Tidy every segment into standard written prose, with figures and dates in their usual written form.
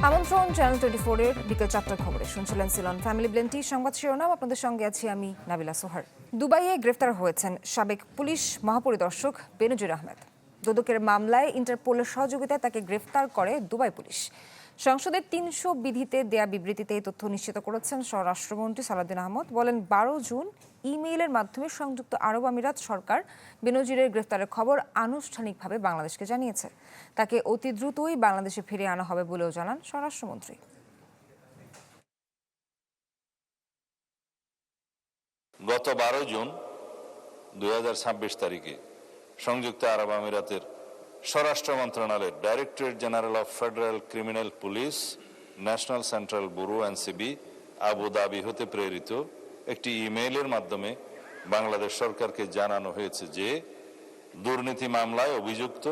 আমন্ত্রণ চ্যানেল 24 এর বিকেল 4টার খবরে শুনছিলেন সিলন ফ্যামিলি ব্লেন্টি সংবাদ শিরোনাম। আপনাদের সঙ্গে আছি আমি নাবিলা সোহার। দুবাইয়ে গ্রেফতার হয়েছেন সাবেক পুলিশ মহাপরিদর্শক বেনজির আহমেদ। দুদকের মামলায় ইন্টারপোলের সহযোগিতায় তাকে গ্রেফতার করে দুবাই পুলিশ। সংসদের 300 বিধিতে দেয়া বিবৃতিতে এই তথ্য নিশ্চিত করেছেন স্বরাষ্ট্রমন্ত্রী সালাউদ্দিন আহমেদ। বলেন 12 জুন ইমেইলের মাধ্যমে সংযুক্ত আরব আমিরাত সরকার বেনজিরের গ্রেফতারের খবর আনুষ্ঠানিকভাবে বাংলাদেশকে জানিয়েছে। তাকে অতি দ্রুতই বাংলাদেশে ফিরিয়ে আনা হবে বলেও জানান স্বরাষ্ট্রমন্ত্রী। গত 12 জুন 2026 তারিখে সংযুক্ত আরব আমিরাতের স্বরাষ্ট্র মন্ত্রণালয়ের directorate general of federal criminal police, national central bureau NCB, Abu Dhabi হতে প্রেরিত একটি ইমেইলের মাধ্যমে বাংলাদেশ সরকারকে জানানো হয়েছে যে দুর্নীতি মামলায় অভিযুক্ত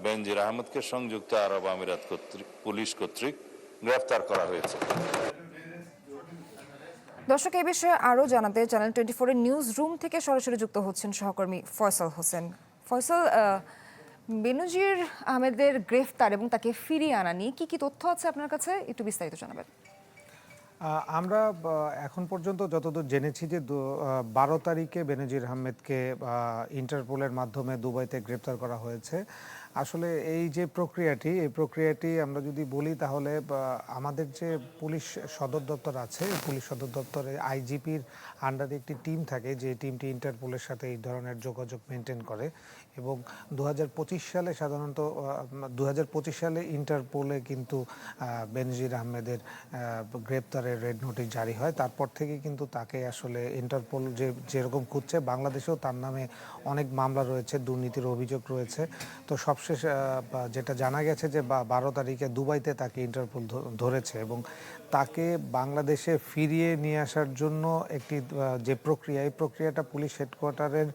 বেনজির আহমেদকে সংযুক্ত আরব আমিরাত পুলিশ কর্তৃক গ্রেফতার করা হয়েছে। দর্শক, এই বিষয়ে আরও জানাতে চ্যানেল 24 এর নিউজ রুম থেকে সরাসরি যুক্ত হচ্ছেন সহকর্মী ফয়সাল হোসেন। ফয়সাল, বেনজির আহমেদের গ্রেফতার এবং তাকে ফিরিয়ে আনা নিয়ে কি তথ্য আছে আপনার কাছে, একটু বিস্তারিত জানাবেন। আমরা এখন পর্যন্ত যতদূর জেনেছি যে 12 তারিখে বেনজির আহমেদকে ইন্টারপোলের মাধ্যমে দুবাইতে গ্রেপ্তার করা হয়েছে। আসলে এই যে প্রক্রিয়াটি আমরা যদি বলি তাহলে আমাদের যে পুলিশ সদর দপ্তর আছে, পুলিশ সদর দপ্তরে আইজিপির আন্ডারে একটি টিম থাকে, যে টিমটি ইন্টারপোলের সাথে এই ধরনের যোগাযোগ মেনটেন করে। এবং 2025 সালে সাধারণত 2025 সালে ইন্টারপোলে কিন্তু বেনজির আহমেদের গ্রেপ্তারের রেড নোটিশ জারি হয়। তারপর থেকে কিন্তু তাকে আসলে ইন্টারপোল যেরকম খুঁজছে, বাংলাদেশেও তার নামে অনেক মামলা রয়েছে, দুর্নীতির অভিযোগ রয়েছে। তো সবশেষ যেটা জানা গেছে যে 12 তারিখে দুবাইতে তাকে ইন্টারপোল ধরেছে এবং তাকে বাংলাদেশে ফিরিয়ে নিয়ে আসার জন্য একটি যে প্রক্রিয়া, এই প্রক্রিয়াটা পুলিশ হেডকোয়ার্টারের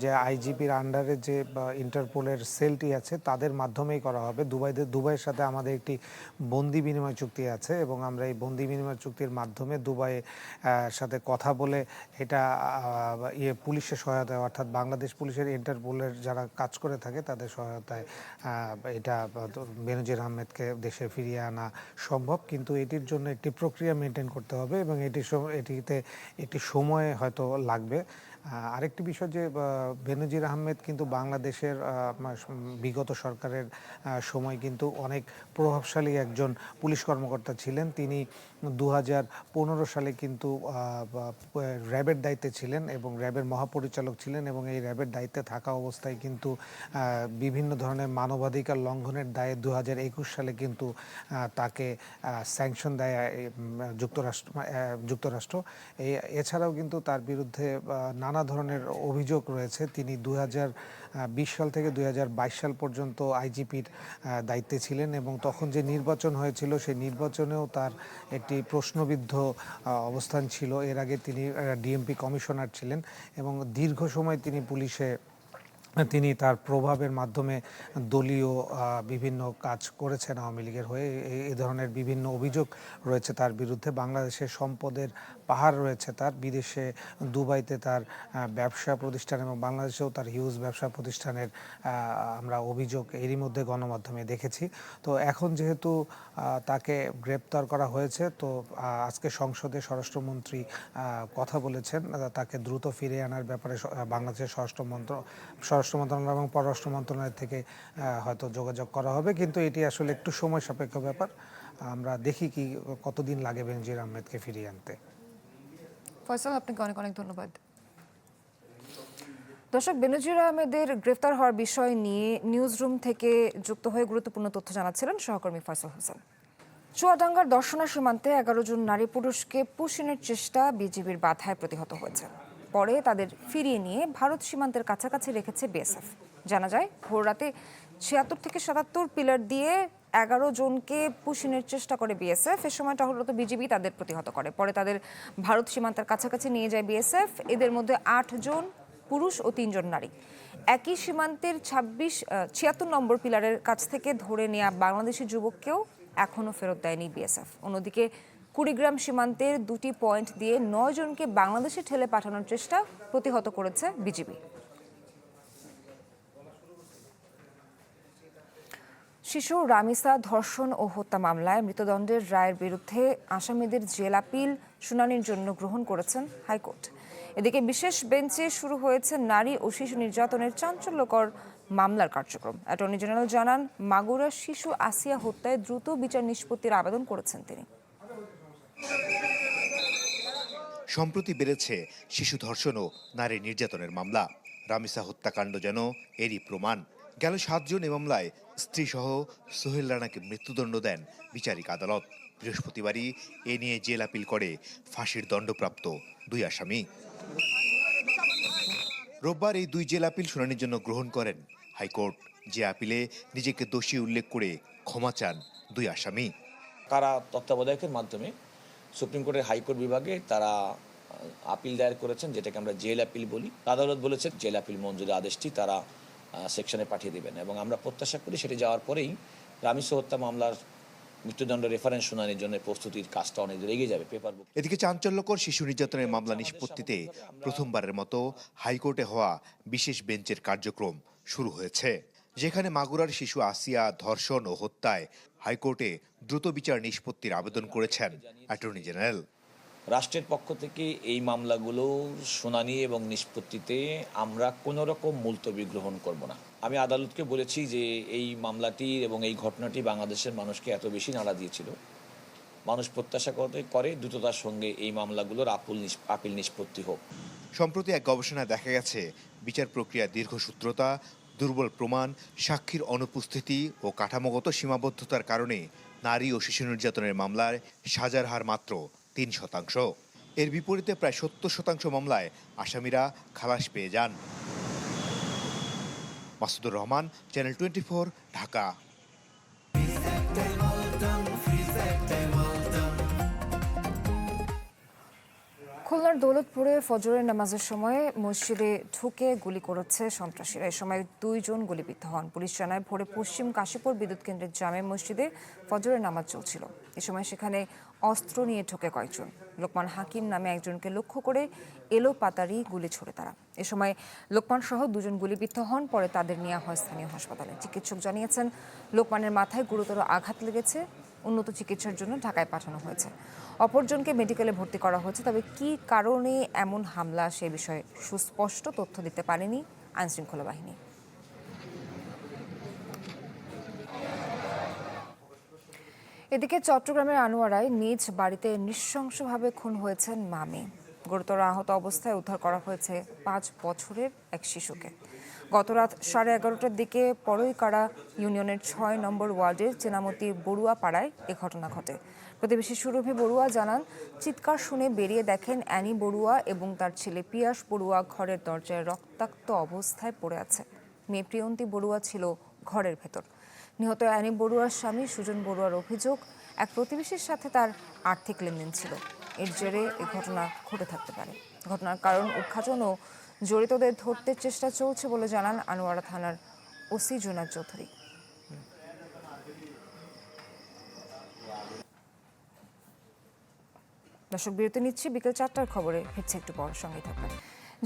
যে আইজিপির আন্ডারে যে ইন্টারপোলের সেলটি আছে তাদের মাধ্যমেই করা হবে। দুবাইয়ের সাথে আমাদের একটি বন্দি বিনিময় চুক্তি আছে এবং আমরা এই বন্দি বিনিময় চুক্তির মাধ্যমে দুবাইয়ের সাথে কথা বলে এটা পুলিশের সহায়তায়, অর্থাৎ বাংলাদেশ পুলিশের ইন্টারপোলের যারা কাজ করে থাকে তাদের সহায়তায় এটা বেনজির আহমেদকে দেশে ফিরিয়ে আনা সম্ভব। কিন্তু এটির জন্য একটি প্রক্রিয়া মেনটেন করতে হবে এবং এটিতে একটি সময় হয়তো লাগবে। আরেকটি বিষয় যে বেনজির আহমেদ কিন্তু বাংলাদেশের বিগত সরকারের সময় কিন্তু অনেক প্রভাবশালী একজন পুলিশ কর্মকর্তা ছিলেন। তিনি 2015 সালে কিন্তু র্যাবের দায়িত্বে ছিলেন এবং র্যাবের মহাপরিচালক ছিলেন এবং এই র্যাবের দায়িত্বে থাকা অবস্থায় কিন্তু বিভিন্ন ধরনের মানবাধিকার লঙ্ঘনের দায়ে 2021 সালে কিন্তু তাকে স্যাংশন দেয় যুক্তরাষ্ট্র। এছাড়াও কিন্তু তার বিরুদ্ধে নানা ধরনের অভিযোগ রয়েছে। তিনি 2020 সাল থেকে 2022 সাল পর্যন্ত আইজিপির দায়িত্বে ছিলেন এবং তখন যে নির্বাচন হয়েছিল সেই নির্বাচনেও তার একটি প্রশ্নবিদ্ধ অবস্থান ছিল। এর আগে তিনি ডিএমপি কমিশনার ছিলেন এবং দীর্ঘ সময় তিনি তার প্রভাবের মাধ্যমে দলীয় বিভিন্ন কাজ করেছেন আওয়ামী লীগের হয়ে। এই ধরনের বিভিন্ন অভিযোগ রয়েছে তার বিরুদ্ধে। বাংলাদেশের সম্পদের পাহাড় রয়েছে তার, বিদেশে দুবাইতে তার ব্যবসা প্রতিষ্ঠান এবং বাংলাদেশেও তার হিউজ ব্যবসা প্রতিষ্ঠানের আমরা অভিযোগ এরই মধ্যে গণমাধ্যমে দেখেছি। তো এখন যেহেতু তাকে গ্রেপ্তার করা হয়েছে, তো আজকে সংসদে স্বরাষ্ট্রমন্ত্রী কথা বলেছেন তাকে দ্রুত ফিরিয়ে আনার ব্যাপারে বাংলাদেশের স্বরাষ্ট্র মন্ত্রণালয় এবং পররাষ্ট্র মন্ত্রণালয় থেকে হয়তো যোগাযোগ করা হবে। কিন্তু এটি আসলে একটু সময় সাপেক্ষ ব্যাপার। আমরা দেখি কতদিন লাগে বেনজির আহমেদকে ফিরিয়ে আনতে। ফয়সাল, আপনাকে অনেক অনেক ধন্যবাদ। দর্শক, বেনজির আহমেদের গ্রেফতার হওয়ার বিষয় নিয়ে নিউজ রুম থেকে যুক্ত হয়ে গুরুত্বপূর্ণ তথ্য জানাচ্ছিলেন সহকর্মী ফয়সাল হোসেন। চুয়াডাঙ্গার দর্শনা সীমান্তে 11 জন নারী পুরুষকে পুশিনের চেষ্টা বিজিবির বাধায় প্রতিহত হয়েছে। পরে তাদের ফিরিয়ে নিয়ে ভারত সীমান্তের কাছাকাছি রেখেছে বিএসএফ। জানা যায়, ভোর রাতে 76 থেকে 77 পিলার দিয়ে 11 জনকে পুশিনের চেষ্টা করে বিএসএফ। এ সময় টহলরত বিজিবি তাদের প্রতিহত করে। পরে তাদের ভারত সীমান্তের কাছাকাছি নিয়ে যায় বিএসএফ। এদের মধ্যে 8 জন পুরুষ ও 3 জন নারী। একই সীমান্তের 76 নম্বর পিলারের কাছ থেকে ধরে নেওয়া বাংলাদেশি যুবককেও এখনও ফেরত দেয়নি বিএসএফ। অন্যদিকে কুড়িগ্রাম সীমান্তের 2টি পয়েন্ট দিয়ে 9 জনকে বাংলাদেশে ঠেলে পাঠানোর চেষ্টা প্রতিহত করেছে বিজিবি। শিশু রামিসা ধর্ষণ ও হত্যা মামলায় মৃত্যুদণ্ডের রায়ের বিরুদ্ধে আসামিদের জেল আপিল শুনানির জন্য গ্রহণ করেছেন হাইকোর্ট। এদিকে বিশেষ বেঞ্চে শুরু হয়েছে নারী ও শিশু নির্যাতনের চাঞ্চল্যকর মামলার কার্যক্রম। অ্যাটর্নি জেনারেল জানান, মাগুরার শিশু আসিয়া হত্যায় দ্রুত বিচার নিষ্পত্তির আবেদন করেছেন তিনি। সম্প্রতি বেড়েছে শিশু ধর্ষণ ও নারী নির্যাতনের মামলা। রামিসা হত্যাকাণ্ড যেন এরই প্রমাণ। গেল 7 জুন এ মামলায় স্ত্রীসহ সোহেল রানাকে মৃত্যুদণ্ড দেন বিচারিক আদালত। বৃহস্পতিবারই এ নিয়ে জেল আপিল করে ফাঁসির দণ্ডপ্রাপ্ত 2 আসামি। রোববার এই 2 জেল আপিল শুনানির জন্য গ্রহণ করেন হাইকোর্ট। যে আপিলে নিজেকে দোষী উল্লেখ করে ক্ষমা চান 2 আসামি। কারা তত্ত্বাবধায়কের মাধ্যমে সুপ্রিম কোর্টের হাইকোর্ট বিভাগে তারা আপিল দায়ের করেছেন, যেটাকে আমরা জেল আপিল বলি। আদালত বলেছে জেল আপিল মঞ্জুরি আদেশটি তারা সেকশনে পাঠিয়ে দেবেন এবং আমরা প্রত্যাশা করি সেটি যাওয়ার পরেই রামিসা হত্যা মামলার মৃত্যুদণ্ড রেফারেন্স শুনানির জন্য প্রস্তুতির কাজটা অনেক দূর এগিয়ে যাবে। পেপারবুক। এদিকে চাঞ্চল্যকর শিশু নির্যাতনের মামলা নিষ্পত্তিতে প্রথমবারের মতো হাইকোর্টে হওয়া বিশেষ বেঞ্চের কার্যক্রম শুরু হয়েছে, যেখানে মাগুরার শিশু আসিয়া ধর্ষণ ও হত্যায় হাইকোর্টে দ্রুত বিচার নিষ্পত্তির আবেদন করেছেন অ্যাটর্নি জেনারেল। রাষ্ট্রের পক্ষ থেকে এই মামলাগুলোর শুনানি এবং নিষ্পত্তিতে আমরা কোনো রকম মুলতবি গ্রহণ করব না। আমি আদালতকে বলেছি যে এই মামলাটি এবং এই ঘটনাটি বাংলাদেশের মানুষকে এত বেশি নাড়া দিয়েছিল, মানুষ প্রত্যাশা করে দ্রুততার সঙ্গে এই মামলাগুলোর আপিল নিষ্পত্তি হোক। সম্প্রতি এক গবেষণায় দেখা গেছে বিচার প্রক্রিয়ার দীর্ঘসূত্রতা, দুর্বল প্রমাণ, সাক্ষীর অনুপস্থিতি ও কাঠামোগত সীমাবদ্ধতার কারণে নারী ও শিশু নির্যাতনের মামলায় সাজার হার মাত্র 3%। এর বিপরীতে প্রায় 70% মামলায় আসামিরা খালাস পেয়ে যান। মাসুদুর রহমান, চ্যানেল 24, ঢাকা। খুলনার দৌলতপুরে ফজরের নামাজের সময় মসজিদে ঢুকে গুলি করেছে সন্ত্রাসীরা। এ সময় 2 জন গুলিবিদ্ধ হন। পুলিশ জানায়, ভোরে পশ্চিম কাশীপুর বিদ্যুৎ কেন্দ্রের জামে মসজিদে ফজরের নামাজ চলছিল। এ সময় সেখানে অস্ত্র নিয়ে ঢোকে কয়েকজন। লোকমান হাকিম নামে একজনকে লক্ষ্য করে এলো পাতারি গুলি ছোড়ে তারা। এ সময় লোকমান সহ 2 জন গুলিবিদ্ধ হন। পরে তাদের নেওয়া হয় স্থানীয় হাসপাতালে। চিকিৎসক জানিয়েছেন, লোকমানের মাথায় গুরুতর আঘাত লেগেছে। উন্নত চিকিৎসার জন্য ঢাকায় পাঠানো হয়েছে। অপরজনকে মেডিকেলে ভর্তি করা হয়েছে। তবে কী কারণে এমন হামলা সে বিষয়ে সুস্পষ্ট তথ্য দিতে পারেনি আইনশৃঙ্খলা বাহিনী। এদিকে চট্টগ্রামের আনোয়ারায় নিজ বাড়িতে নৃশংসভাবে খুন হয়েছেন মামি। গুরুতর আহত অবস্থায় উদ্ধার করা হয়েছে 5 বছরের এক শিশুকে। গতরাত 11:30টার দিকে পরইকাড়া ইউনিয়নের 6 নম্বর ওয়ার্ডের চেনামতি বড়ুয়া পাড়ায় এ ঘটনা ঘটে। প্রতিবেশী সুরভি বড়ুয়া জানান, চিৎকার শুনে বেরিয়ে দেখেন অ্যানি বড়ুয়া এবং তার ছেলে পিয়াস বড়ুয়া ঘরের দরজায় রক্তাক্ত অবস্থায় পড়ে আছে। মেয়ে প্রিয়ন্তী বড়ুয়া ছিল ঘরের ভেতর। নিহত অ্যানি বড়ুয়ার স্বামী সুজন বড়ুয়ার অভিযোগ, এক প্রতিবেশীর সাথে তার আর্থিক লেনদেন ছিল। এর জেরে এ ঘটনা ঘটে থাকতে পারে। ঘটনার কারণ উদ্ঘাটন ও জড়িতদের ধরতে চেষ্টা চলছে বলে জানান আনোয়ারা থানার ওসি জুনাদ চৌধুরী। দর্শক, বিরতি নিচ্ছি। বিকেল 4টার খবরে ফিরছে একটু পর, সঙ্গে থাকবেন।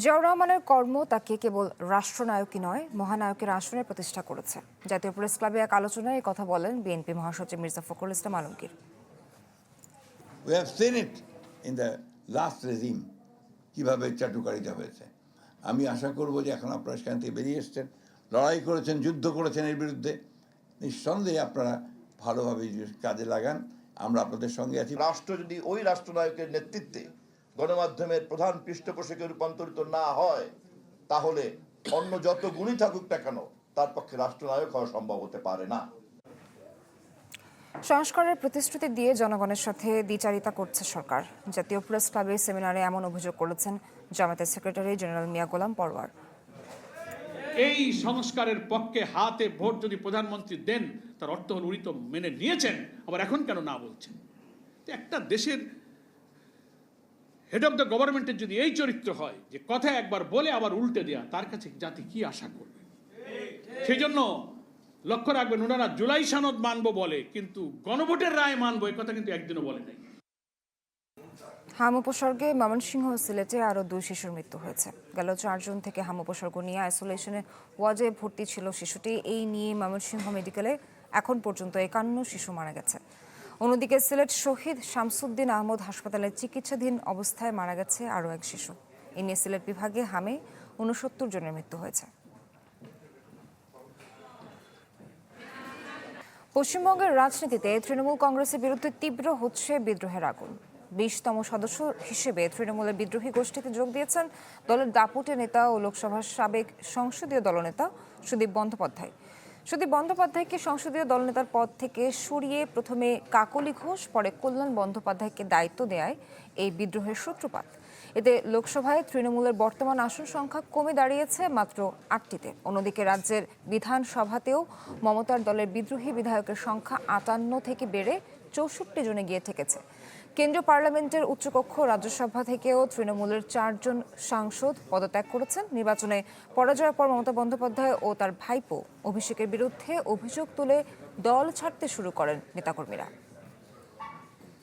জিয়াউর রহমানের কর্ম তাকে কেবল রাষ্ট্রনায়কই নয়, মহানায়কের আসনে প্রতিষ্ঠা করেছে। জাতীয় প্রেস ক্লাবে এক আলোচনায় এই কথা বলেন বিএনপি মহাসচিব Mirza Fakhrul Islam Alamgir. We have seen it in the last regime কিভাবে চাটুকারিতা হয়েছে। আমি আশা করব যে এখন আপনারা সেখান থেকে বেরিয়ে এসছেন, লড়াই করেছেন, যুদ্ধ করেছেন এর বিরুদ্ধে। নিঃসন্দেহে আপনারা ভালোভাবে কাজে লাগান, আমরা আপনাদের সঙ্গে আছি। রাষ্ট্র যদি ওই রাষ্ট্রনায়কের নেতৃত্বে গণমাধ্যমের প্রধান পৃষ্ঠপোষকে রূপান্তরিত না হয়, তাহলে অন্য যত গুণী থাকুক না কেন তার পক্ষে রাষ্ট্রনায়ক হওয়া সম্ভব হতে পারে না। সংস্কারের প্রতিশ্রুতি দিয়ে জনগণের সাথে দ্বিচারিতা করছে সরকার। জাতীয় প্রেস ক্লাবের সেমিনারে এমন অভিযোগ করেছেন জামায়াতের সেক্রেটারি জেনারেল মিয়া গোলাম পরওয়ার। এই সংস্কারের পক্ষে হাতে ভোট যদি প্রধানমন্ত্রী দেন, তার অর্থ হল উনি তো মেনে নিয়েছেন, আবার এখন কেন না বলছেন? একটা দেশের হেড অফ দ্য গভর্নমেন্টের যদি এই চরিত্র হয় যে কথা একবার বলে আবার উল্টে দেয়া, তার কাছে জাতি কি আশা করবে? সেই জন্য লক্ষ্য রাখবেন, ওনারা জুলাই সনদ মানবো বলে, কিন্তু গণভোটের রায় মানবো এই কথা কিন্তু একদিনও বলে নাই। হাম উপসর্গে ময়মনসিংহ ও সিলেটে আরও 2 শিশুর মৃত্যু হয়েছে। গেল 4 জুন থেকে হাম উপসর্গ নিয়ে আইসোলেশনে ওয়ার্ডে ভর্তি ছিল শিশুটি। এই নিয়ে ময়মনসিংহ মেডিকেলে এখন পর্যন্ত 51 শিশু মারা গেছে। অন্যদিকে সিলেট শহীদ শামসুদ্দিন আহমদ হাসপাতালে চিকিৎসাধীন অবস্থায় মারা গেছে আরও এক শিশু। এ নিয়ে সিলেট বিভাগে হামে 69 জনের মৃত্যু হয়েছে। পশ্চিমবঙ্গের রাজনীতিতে তৃণমূল কংগ্রেসের বিরুদ্ধে তীব্র হচ্ছে বিদ্রোহের আগুন। 20তম সদস্য হিসেবে তৃণমূলের বিদ্রোহী গোষ্ঠীতে যোগ দিয়েছেন দলের দাপুটে নেতা ও লোকসভার সাবেক সংসদীয় দলনেতা সুদীপ বন্দ্যোপাধ্যায়। সুদীপ বন্দ্যোপাধ্যায়কে সংসদীয় দলনেতার পদ থেকে সরিয়ে প্রথমে কাকলি ঘোষ, পরে কল্যাণ বন্দ্যোপাধ্যায়কে দায়িত্ব দেয় এই বিদ্রোহের সূত্রপাত। এতে লোকসভায় তৃণমূলের বর্তমান আসন সংখ্যা কমে দাঁড়িয়েছে মাত্র 8টিতে। অন্যদিকে রাজ্যের বিধানসভাতেও মমতার দলের বিদ্রোহী বিধায়কের সংখ্যা 58 থেকে বেড়ে 64 জনে গিয়ে ঠেকেছে। কেন্দ্রীয় পার্লামেন্টের উচ্চকক্ষ রাজ্যসভা থেকেও তৃণমূলের 4 জন সাংসদ পদত্যাগ করেছেন। নির্বাচনে পরাজয়ের পর মমতা বন্দ্যোপাধ্যায় ও তার ভাইপো অভিষেকের বিরুদ্ধে অভিযোগ তুলে দল ছাড়তে শুরু করেন নেতাকর্মীরা।